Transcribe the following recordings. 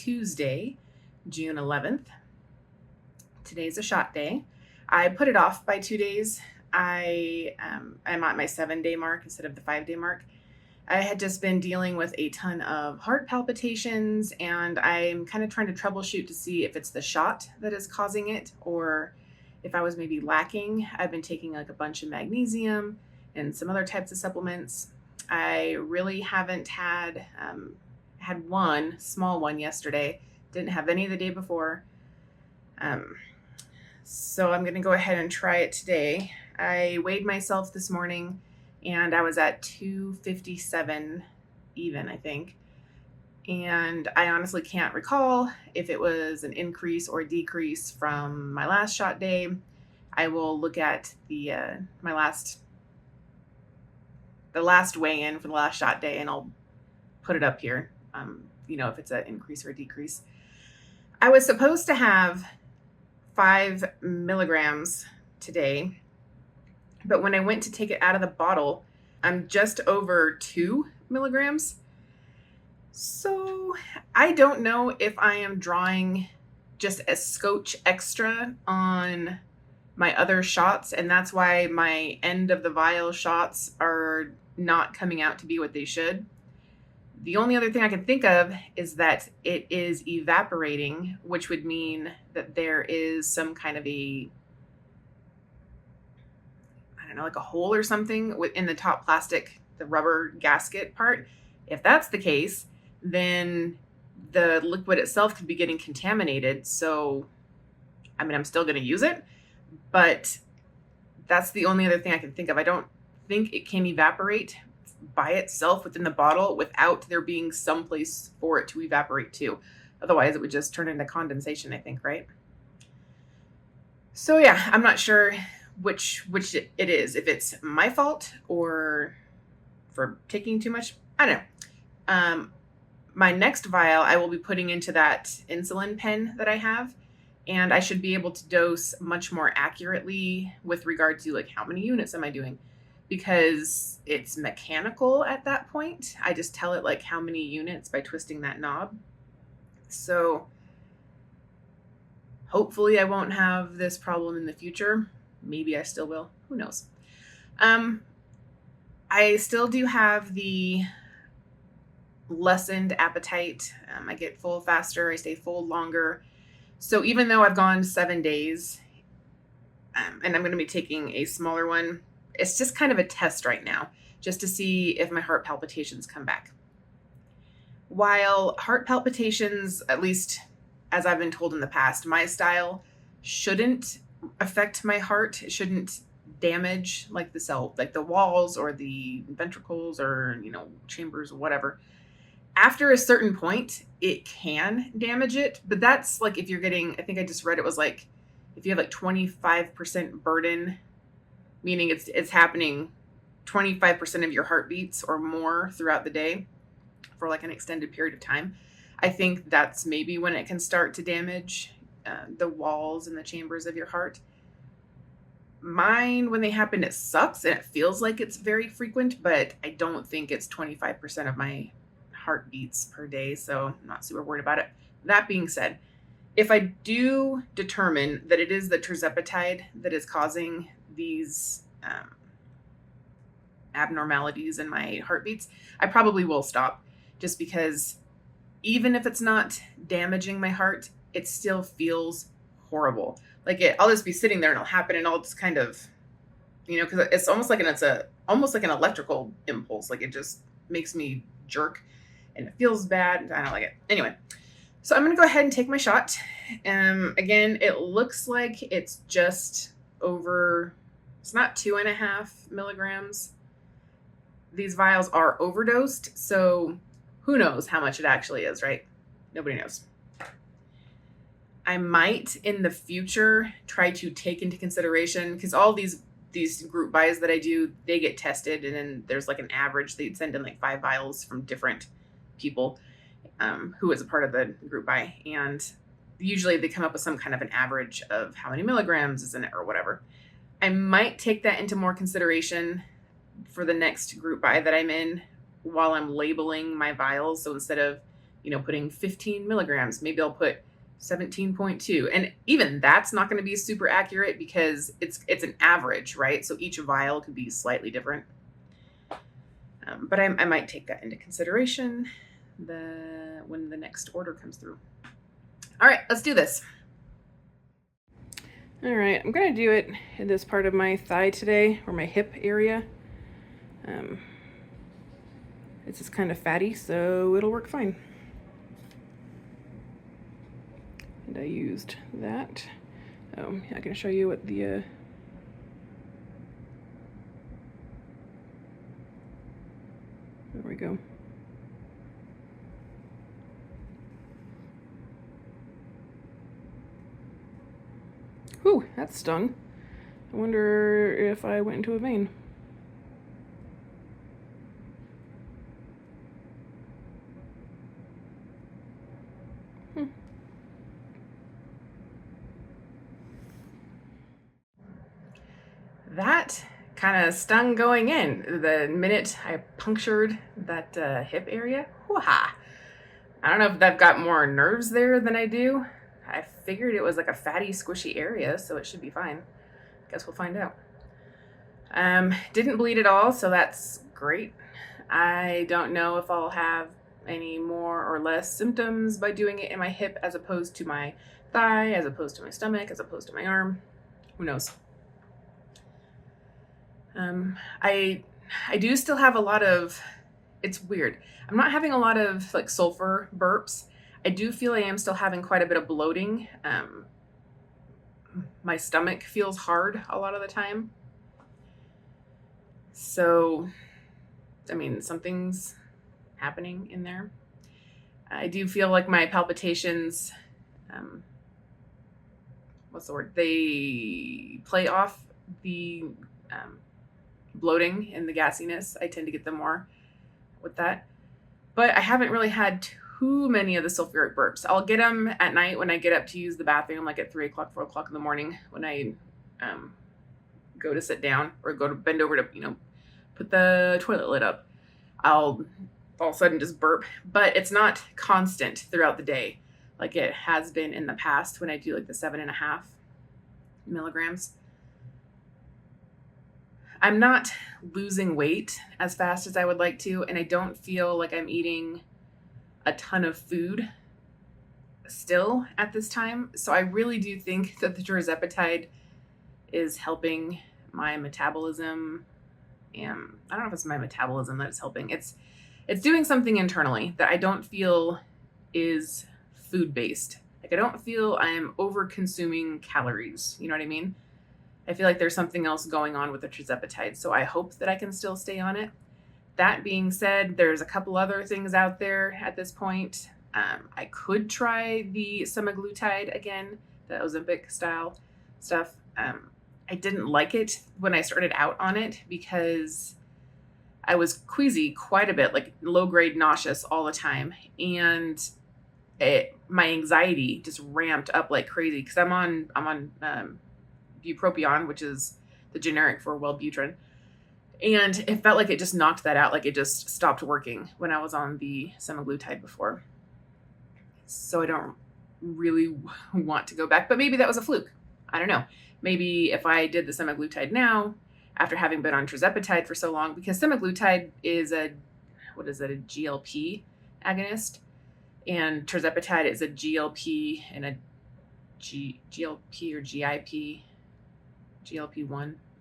Tuesday, June 11th. Today's a shot day. I put it off by 2 days. I'm at my 7-day mark instead of the 5-day mark. I had just been dealing with a ton of heart palpitations, and I'm kind of trying to troubleshoot to see if it's the shot that is causing it or if I was maybe lacking. I've been taking like a bunch of magnesium and some other types of supplements. I really haven't had one small one yesterday. Didn't have any the day before. So I'm going to go ahead and try it today. I weighed myself this morning and I was at 257 even, I think. And I honestly can't recall if it was an increase or decrease from my last shot day. I will look at the last weigh-in for the last shot day, and I'll put it up here, if it's an increase or a decrease. I was supposed to have 5 milligrams today, but when I went to take it out of the bottle, I'm just over 2 milligrams. So I don't know if I am drawing just a scotch extra on my other shots, and that's why my end of the vial shots are not coming out to be what they should. The only other thing I can think of is that it is evaporating, which would mean that there is some kind of like a hole or something within the top plastic, the rubber gasket part. If that's the case, then the liquid itself could be getting contaminated. So, I'm still going to use it, but that's the only other thing I can think of. I don't think it can evaporate by itself within the bottle without there being some place for it to evaporate to. Otherwise, it would just turn into condensation, I think, right? So yeah, I'm not sure which it is. If it's my fault or for taking too much, I don't know. My next vial I will be putting into that insulin pen that I have, and I should be able to dose much more accurately with regard to like how many units am I doing, because it's mechanical at that point. I just tell it like how many units by twisting that knob. So hopefully I won't have this problem in the future. Maybe I still will. Who knows? I still do have the lessened appetite. I get full faster. I stay full longer. So even though I've gone 7 days, and I'm going to be taking a smaller one, it's just kind of a test right now, just to see if my heart palpitations come back. While heart palpitations, at least as I've been told in the past, my style shouldn't affect my heart. It shouldn't damage like the walls or the ventricles or, chambers or whatever. After a certain point, it can damage it, but that's like if you're getting, I think I just read it was like, if you have like 25% burden, meaning it's happening 25% of your heartbeats or more throughout the day for like an extended period of time, I think that's maybe when it can start to damage the walls and the chambers of your heart. Mine, when they happen, it sucks and it feels like it's very frequent, but I don't think it's 25% of my heartbeats per day, so I'm not super worried about it. That being said, if I do determine that it is the tirzepatide that is causing these abnormalities in my heartbeats, I probably will stop, just because even if it's not damaging my heart, it still feels horrible. Like I'll just be sitting there and it'll happen and I'll just kind of, because it's almost like an electrical impulse. Like it just makes me jerk and it feels bad. I don't like it. Anyway, so I'm going to go ahead and take my shot. Again, it looks like it's just over, it's not 2.5 milligrams. These vials are overdosed, so who knows how much it actually is, right? Nobody knows. I might in the future try to take into consideration, because all these group buys that I do, they get tested, and then there's like an average. They'd send in like 5 vials from different people who is a part of the group buy, and usually they come up with some kind of an average of how many milligrams is in it or whatever. I might take that into more consideration for the next group buy that I'm in while I'm labeling my vials. So instead of putting 15 milligrams. Maybe I'll put 17.2. And even that's not going to be super accurate because it's an average, right? So each vial could be slightly different. But I might take that into consideration when the next order comes through. All right, let's do this. All right, I'm going to do it in this part of my thigh today, or my hip area. It's just kind of fatty, so it'll work fine. And I used that. I can show you what the there we go. Whew, that stung. I wonder if I went into a vein. That kind of stung going in. The minute I punctured that hip area, wha-ha. I don't know if I've got more nerves there than I do. I figured it was like a fatty, squishy area, so it should be fine. Guess we'll find out. Didn't bleed at all, so that's great. I don't know if I'll have any more or less symptoms by doing it in my hip as opposed to my thigh, as opposed to my stomach, as opposed to my arm. Who knows? I do still have a lot of, it's weird. I'm not having a lot of like sulfur burps. I do feel I am still having quite a bit of bloating. My stomach feels hard a lot of the time. So, I mean, something's happening in there. I do feel like my palpitations, what's the word? They play off the bloating and the gassiness. I tend to get them more with that. But I haven't really had too many of the sulfuric burps. I'll get them at night when I get up to use the bathroom, like at 3 o'clock, 4 o'clock in the morning when I go to sit down or go to bend over to, put the toilet lid up. I'll all of a sudden just burp, but it's not constant throughout the day like it has been in the past when I do like the 7.5 milligrams. I'm not losing weight as fast as I would like to, and I don't feel like I'm eating a ton of food still at this time. So I really do think that the Tirzepatide is helping my metabolism. And I don't know if it's my metabolism that it's helping. It's doing something internally that I don't feel is food-based. Like I don't feel I'm over-consuming calories. You know what I mean? I feel like there's something else going on with the Tirzepatide, so I hope that I can still stay on it. That being said, there's a couple other things out there at this point. I could try the semaglutide again, the Ozempic style stuff. I didn't like it when I started out on it because I was queasy quite a bit, like low-grade nauseous all the time, and my anxiety just ramped up like crazy because I'm on bupropion, which is the generic for Wellbutrin. And it felt like it just knocked that out. Like it just stopped working when I was on the semaglutide before. So I don't really want to go back, but maybe that was a fluke. I don't know. Maybe if I did the semaglutide now, after having been on Tirzepatide for so long, because semaglutide is a GLP agonist, and Tirzepatide is a GLP and a GLP or GLP-1.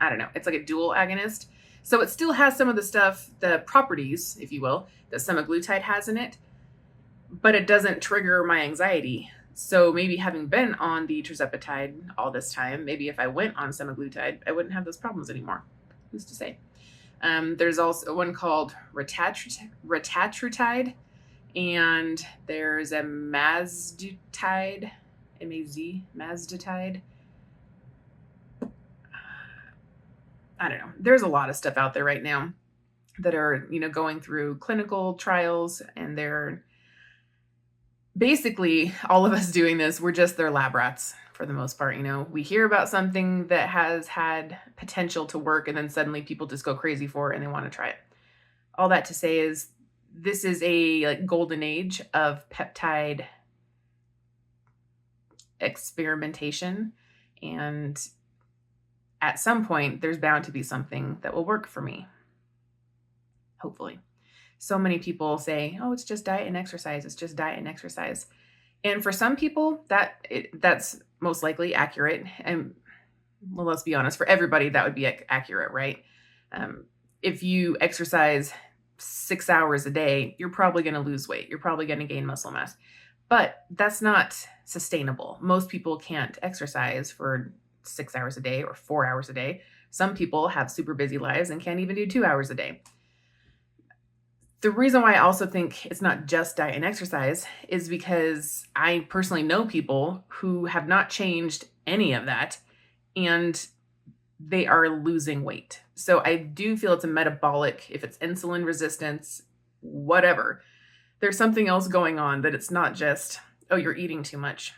I don't know. It's like a dual agonist. So it still has some of the stuff, the properties, if you will, that semaglutide has in it, but it doesn't trigger my anxiety. So maybe having been on the Tirzepatide all this time, maybe if I went on semaglutide, I wouldn't have those problems anymore. Who's to say? There's also one called Retatrutide, and there's a Mazdutide, Mazdutide. I don't know. There's a lot of stuff out there right now that are, going through clinical trials, and they're basically all of us doing this. We're just their lab rats for the most part. We hear about something that has had potential to work, and then suddenly people just go crazy for it and they want to try it. All that to say is this is a like golden age of peptide experimentation, and at some point there's bound to be something that will work for me, hopefully. So many people say, oh, it's just diet and exercise, it's just diet and exercise. And for some people that's most likely accurate. And well, let's be honest, for everybody that would be accurate, right? If you exercise 6 hours a day, you're probably going to lose weight, you're probably going to gain muscle mass, but that's not sustainable. Most people can't exercise for 6 hours a day or 4 hours a day. Some people have super busy lives and can't even do 2 hours a day. The reason why I also think it's not just diet and exercise is because I personally know people who have not changed any of that, and they are losing weight. So I do feel it's a metabolic, if it's insulin resistance, whatever, there's something else going on, that it's not just, oh, you're eating too much,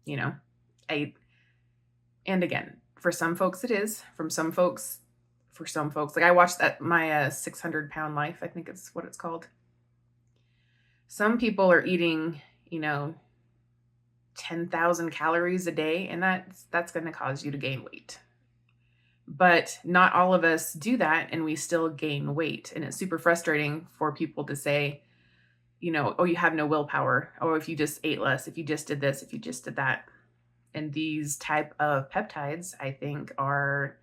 you know. And again, for some folks it is, for some folks, like I watched that, my 600 pound life, I think it's what it's called. Some people are eating, 10,000 calories a day, and that's going to cause you to gain weight. But not all of us do that, and we still gain weight. And it's super frustrating for people to say, oh, you have no willpower. Oh, if you just ate less, if you just did this, if you just did that. And these type of peptides, I think, are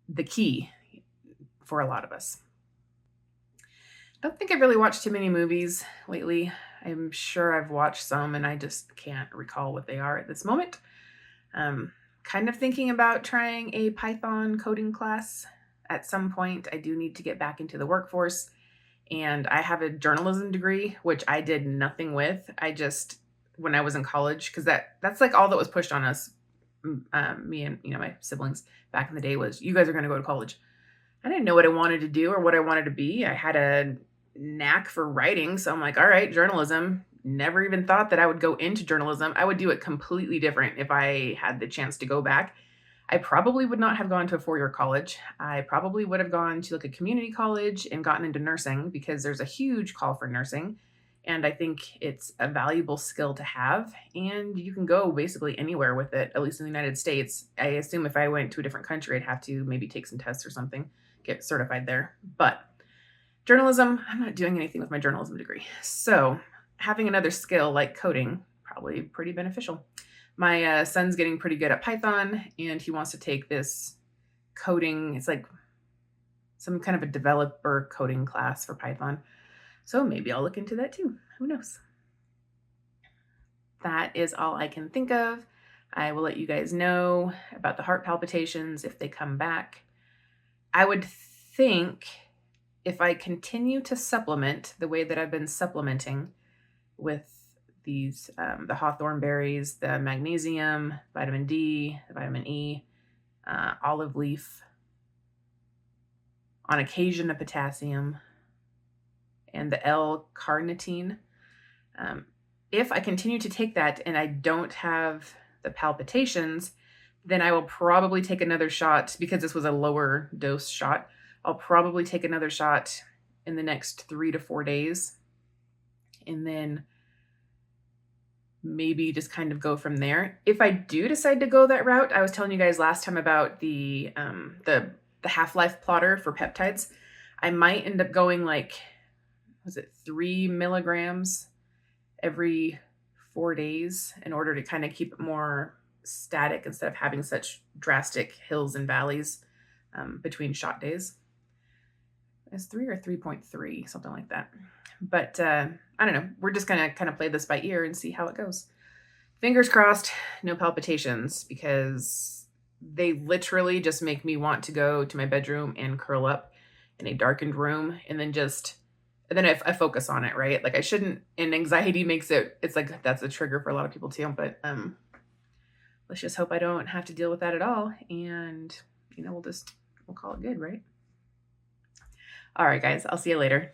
the key for a lot of us. I don't think I've really watched too many movies lately. I'm sure I've watched some and I just can't recall what they are at this moment. Kind of thinking about trying a Python coding class at some point. I do need to get back into the workforce, and I have a journalism degree, which I did nothing with. When I was in college, because that's like all that was pushed on us, me and my siblings back in the day, was you guys are going to go to college. I didn't know what I wanted to do or what I wanted to be. I had a knack for writing, so I'm like, all right, journalism. Never even thought that I would go into journalism. I would do it completely different if I had the chance to go back. I probably would not have gone to a 4-year college. I probably would have gone to like a community college and gotten into nursing, because there's a huge call for nursing. And I think it's a valuable skill to have, and you can go basically anywhere with it, at least in the United States. I assume if I went to a different country, I'd have to maybe take some tests or something, get certified there. But journalism, I'm not doing anything with my journalism degree. So having another skill like coding, probably pretty beneficial. My son's getting pretty good at Python, and he wants to take this coding. It's like some kind of a developer coding class for Python. So maybe I'll look into that too. Who knows? That is all I can think of. I will let you guys know about the heart palpitations if they come back. I would think if I continue to supplement the way that I've been supplementing with these, the hawthorn berries, the magnesium, vitamin D, the vitamin E, olive leaf, on occasion a potassium, and the L-carnitine. If I continue to take that and I don't have the palpitations, then I will probably take another shot, because this was a lower dose shot. I'll probably take another shot in the next 3 to 4 days, and then maybe just kind of go from there. If I do decide to go that route, I was telling you guys last time about the half-life plotter for peptides. I might end up going like, was it 3 milligrams every 4 days, in order to kind of keep it more static instead of having such drastic hills and valleys between shot days. It's 3 or 3.3, something like that. But I don't know. We're just going to kind of play this by ear and see how it goes. Fingers crossed, no palpitations, because they literally just make me want to go to my bedroom and curl up in a darkened room, and then I focus on it, right? Like I shouldn't, and anxiety makes it's like that's a trigger for a lot of people too. But let's just hope I don't have to deal with that at all. And we'll call it good, right? All right, guys, I'll see you later.